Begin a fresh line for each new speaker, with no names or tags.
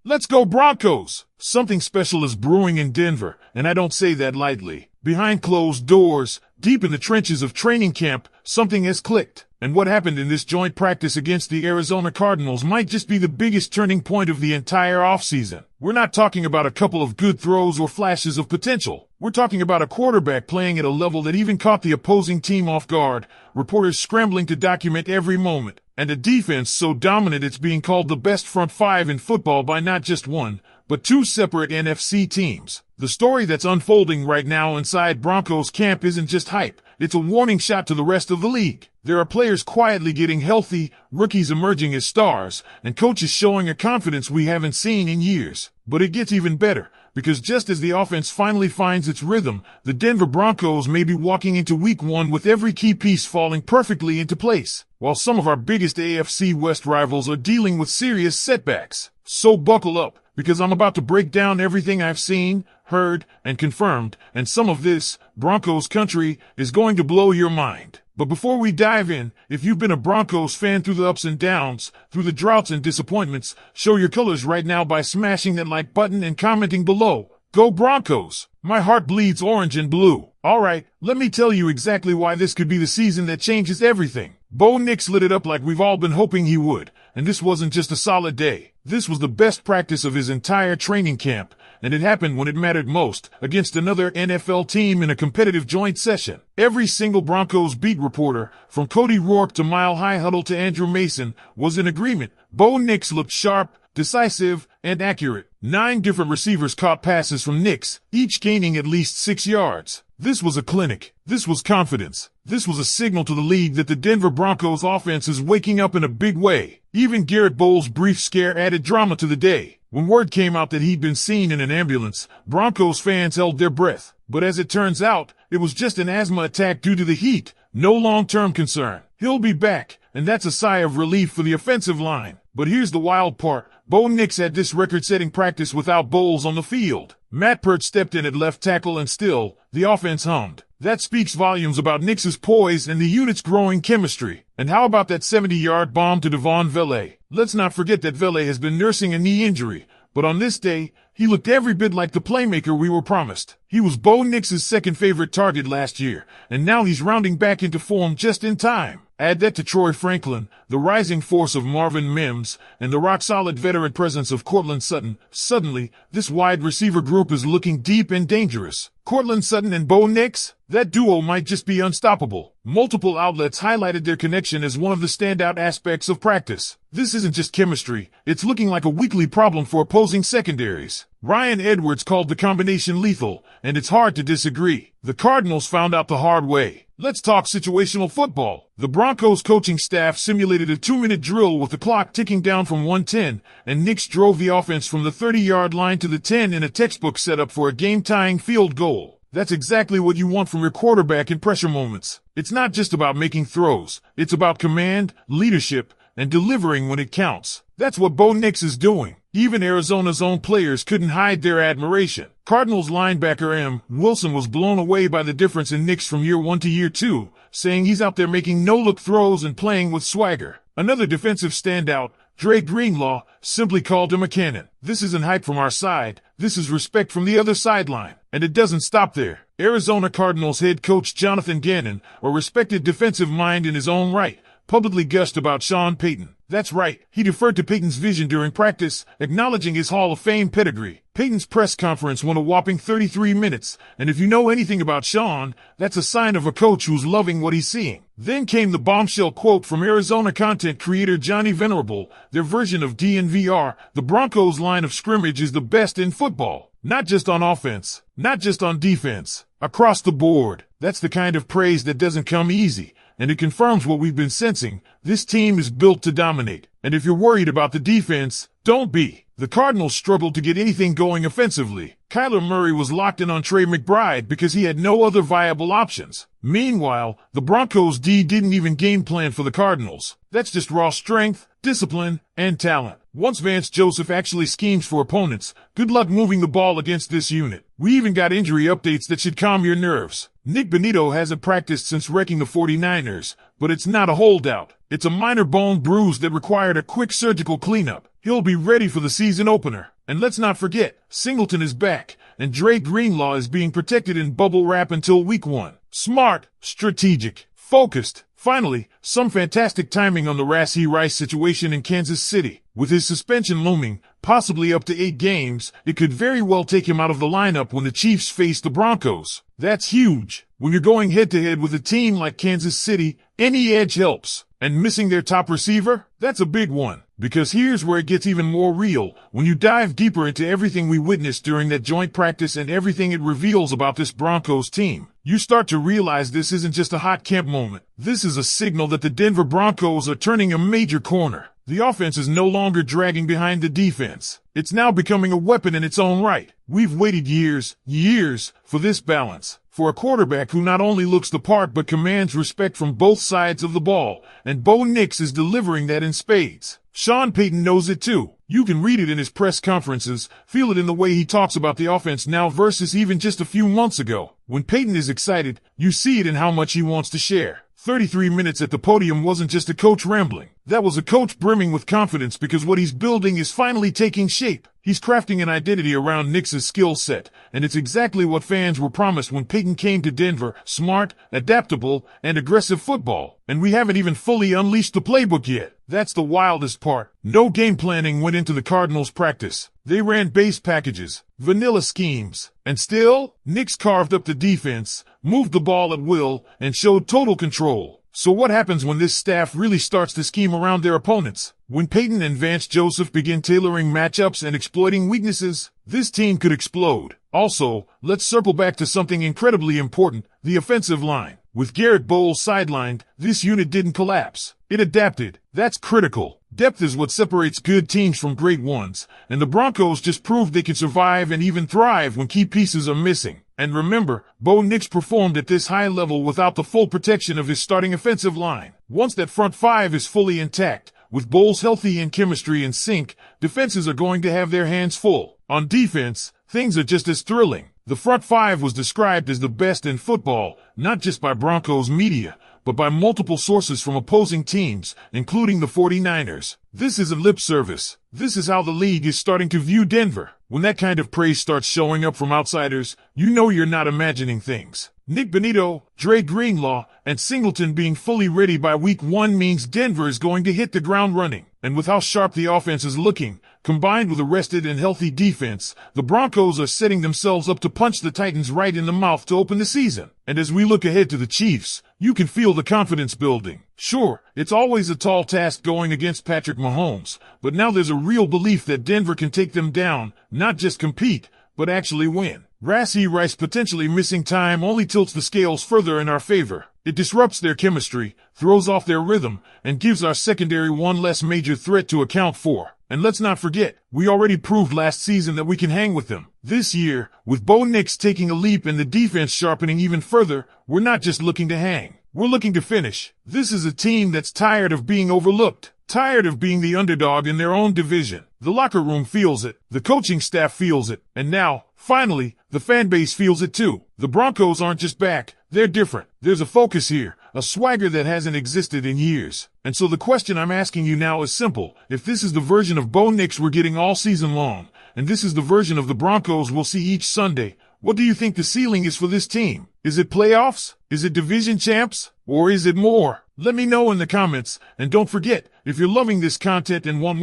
Let's go Broncos! Something special is brewing in Denver, and I don't say that lightly. Behind closed doors, deep in the trenches of training camp, something has clicked. And what happened in this joint practice against the Arizona Cardinals might just be the biggest turning point of the entire offseason. We're not talking about a couple of good throws or flashes of potential. We're talking about a quarterback playing at a level that even caught the opposing team off guard, reporters scrambling to document every moment, and a defense so dominant it's being called the best front five in football by not just one, but two separate NFC teams. The story that's unfolding right now inside Broncos camp isn't just hype. It's a warning shot to the rest of the league. There are players quietly getting healthy, rookies emerging as stars, and coaches showing a confidence we haven't seen in years. But it gets even better, because just as the offense finally finds its rhythm, the Denver Broncos may be walking into week one with every key piece falling perfectly into place, while some of our biggest AFC West rivals are dealing with serious setbacks. So buckle up, because I'm about to break down everything I've seen, heard, and confirmed, and some of this, Broncos country, is going to blow your mind. But before we dive in, if you've been a Broncos fan through the ups and downs, through the droughts and disappointments, show your colors right now by smashing that like button and commenting below. Go Broncos! My heart bleeds orange and blue. Alright, let me tell you exactly why this could be the season that changes everything. Bo Nix lit it up like we've all been hoping he would, and this wasn't just a solid day. This was the best practice of his entire training camp, and it happened when it mattered most, against another NFL team in a competitive joint session. Every single Broncos beat reporter, from Cody Rourke to Mile High Huddle to Andrew Mason, was in agreement. Bo Nix looked sharp, decisive, and accurate. 9 different receivers caught passes from Nix, each gaining at least 6 yards. This was a clinic. This was confidence. This was a signal to the league that the Denver Broncos offense is waking up in a big way. Even Garrett Bowles' brief scare added drama to the day. When word came out that he'd been seen in an ambulance, Broncos fans held their breath. But as it turns out, it was just an asthma attack due to the heat. No long-term concern. He'll be back, and that's a sigh of relief for the offensive line. But here's the wild part. Bo Nix had this record-setting practice without Bowles on the field. Matt Peart stepped in at left tackle and still, the offense hummed. That speaks volumes about Nix's poise and the unit's growing chemistry. And how about that 70-yard bomb to Devon Vele? Let's not forget that Vele has been nursing a knee injury, but on this day, he looked every bit like the playmaker we were promised. He was Bo Nix's second favorite target last year, and now he's rounding back into form just in time. Add that to Troy Franklin, the rising force of Marvin Mims, and the rock-solid veteran presence of Courtland Sutton. Suddenly, this wide receiver group is looking deep and dangerous. Courtland Sutton and Bo Nix? That duo might just be unstoppable. Multiple outlets highlighted their connection as one of the standout aspects of practice. This isn't just chemistry, it's looking like a weekly problem for opposing secondaries. Ryan Edwards called the combination lethal, and it's hard to disagree. The Cardinals found out the hard way. Let's talk situational football. The Broncos coaching staff simulated a 2-minute drill with the clock ticking down from 1:10, and Nix drove the offense from the 30-yard line to the 10 in a textbook setup for a game-tying field goal. That's exactly what you want from your quarterback in pressure moments. It's not just about making throws. It's about command, leadership, and delivering when it counts. That's what Bo Nix is doing. Even Arizona's own players couldn't hide their admiration. Cardinals linebacker M. Wilson was blown away by the difference in Nix from year 1 to year 2, saying he's out there making no-look throws and playing with swagger. Another defensive standout, Dre Greenlaw, simply called him a cannon. This isn't hype from our side. This is respect from the other sideline. And it doesn't stop there. Arizona Cardinals head coach Jonathan Gannon, a respected defensive mind in his own right, publicly gushed about Sean Payton. That's right, he deferred to Payton's vision during practice, acknowledging his Hall of Fame pedigree. Payton's press conference went a whopping 33 minutes, and if you know anything about Sean, that's a sign of a coach who's loving what he's seeing. Then came the bombshell quote from Arizona content creator Johnny Venerable, their version of DNVR, the Broncos line of scrimmage is the best in football. Not just on offense, not just on defense, across the board. That's the kind of praise that doesn't come easy. And it confirms what we've been sensing. This team is built to dominate. And if you're worried about the defense, don't be. The Cardinals struggled to get anything going offensively. Kyler Murray was locked in on Trey McBride because he had no other viable options. Meanwhile, the Broncos D didn't even game plan for the Cardinals. That's just raw strength, discipline, and talent. Once Vance Joseph actually schemes for opponents, good luck moving the ball against this unit. We even got injury updates that should calm your nerves. Nick Benito hasn't practiced since wrecking the 49ers, but it's not a holdout. It's a minor bone bruise that required a quick surgical cleanup. He'll be ready for the season opener. And let's not forget, Singleton is back, and Dre Greenlaw is being protected in bubble wrap until week 1. Smart, strategic, focused. Finally, some fantastic timing on the Rashee Rice situation in Kansas City. With his suspension looming, possibly up to 8 games, it could very well take him out of the lineup when the Chiefs face the Broncos. That's huge. When you're going head-to-head with a team like Kansas City, any edge helps. And missing their top receiver? That's a big one. Because here's where it gets even more real. When you dive deeper into everything we witnessed during that joint practice and everything it reveals about this Broncos team, you start to realize this isn't just a hot camp moment. This is a signal that the Denver Broncos are turning a major corner. The offense is no longer dragging behind the defense. It's now becoming a weapon in its own right. We've waited years for this balance. For a quarterback who not only looks the part but commands respect from both sides of the ball. And Bo Nix is delivering that in spades. Sean Payton knows it too. You can read it in his press conferences, feel it in the way he talks about the offense now versus even just a few months ago. When Payton is excited, you see it in how much he wants to share. 33 minutes at the podium wasn't just a coach rambling. That was a coach brimming with confidence because what he's building is finally taking shape. He's crafting an identity around Nix's skill set, and it's exactly what fans were promised when Payton came to Denver: smart, adaptable, and aggressive football. And we haven't even fully unleashed the playbook yet. That's the wildest part. No game planning went into the Cardinals' practice. They ran base packages, vanilla schemes, and still, Nix carved up the defense, moved the ball at will, and showed total control. So what happens when this staff really starts to scheme around their opponents? When Payton and Vance Joseph begin tailoring matchups and exploiting weaknesses, this team could explode. Also, let's circle back to something incredibly important: the offensive line. With Garrett Bowles sidelined, this unit didn't collapse. It adapted. That's critical. Depth is what separates good teams from great ones, and the Broncos just proved they can survive and even thrive when key pieces are missing. And remember, Bo Nix performed at this high level without the full protection of his starting offensive line. Once that front five is fully intact, with Bowles healthy and chemistry in sync, defenses are going to have their hands full. On defense, things are just as thrilling. The front five was described as the best in football, not just by Broncos media, but by multiple sources from opposing teams, including the 49ers. This isn't lip service. This is how the league is starting to view Denver. When that kind of praise starts showing up from outsiders, you know you're not imagining things. Nick Benito, Dre Greenlaw, and Singleton being fully ready by week 1 means Denver is going to hit the ground running. And with how sharp the offense is looking, combined with a rested and healthy defense, the Broncos are setting themselves up to punch the Titans right in the mouth to open the season. And as we look ahead to the Chiefs, you can feel the confidence building. Sure, it's always a tall task going against Patrick Mahomes, but now there's a real belief that Denver can take them down, not just compete, but actually win. Rashee Rice potentially missing time only tilts the scales further in our favor. It disrupts their chemistry, throws off their rhythm, and gives our secondary one less major threat to account for. And let's not forget, we already proved last season that we can hang with them. This year, with Bo Nix taking a leap and the defense sharpening even further, we're not just looking to hang. We're looking to finish. This is a team that's tired of being overlooked, tired of being the underdog in their own division. The locker room feels it, the coaching staff feels it, and now, finally, the fan base feels it too. The Broncos aren't just back, they're different. There's a focus here, a swagger that hasn't existed in years. And so the question I'm asking you now is simple. If this is the version of Bo Nix we're getting all season long, and this is the version of the Broncos we'll see each Sunday, what do you think the ceiling is for this team? Is it playoffs? Is it division champs? Or is it more? Let me know in the comments, and don't forget, if you're loving this content and want more,